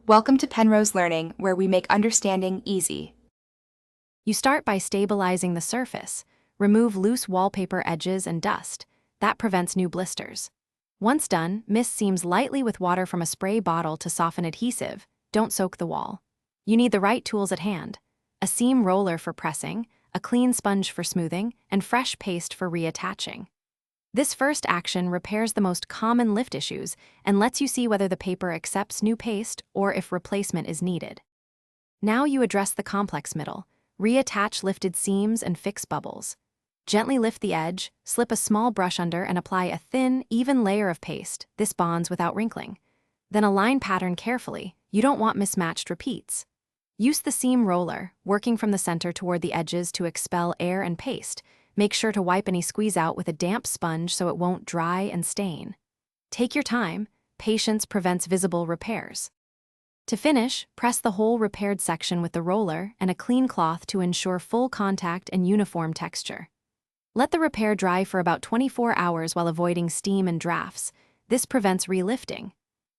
Welcome to Penrose Learning, where we make understanding easy. You start by stabilizing the surface. Remove loose wallpaper edges and dust. That prevents new blisters. Once done, mist seams lightly with water from a spray bottle to soften adhesive. Don't soak the wall. You need the right tools at hand: a seam roller for pressing, a clean sponge for smoothing, and fresh paste for reattaching. This first action repairs the most common lift issues and lets you see whether the paper accepts new paste or if replacement is needed. Now you address the complex middle. Reattach lifted seams and fix bubbles. Gently lift the edge, slip a small brush under, and apply a thin, even layer of paste. This bonds without wrinkling. Then align pattern carefully. You don't want mismatched repeats. Use the seam roller, working from the center toward the edges to expel air and paste. Make sure to wipe any squeeze out with a damp sponge so it won't dry and stain. Take your time. Patience prevents visible repairs. To finish, press the whole repaired section with the roller and a clean cloth to ensure full contact and uniform texture. Let the repair dry for about 24 hours while avoiding steam and drafts. This prevents relifting.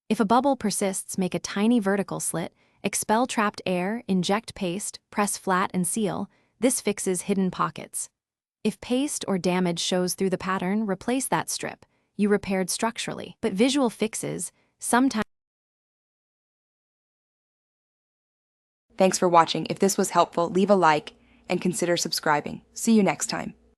If a bubble persists, make a tiny vertical slit, expel trapped air, inject paste, press flat and seal. This fixes hidden pockets. If paste or damage shows through the pattern, replace that strip. You repaired structurally, but visual fixes sometimes. Thanks for watching. If this was helpful, leave a like and consider subscribing. See you next time.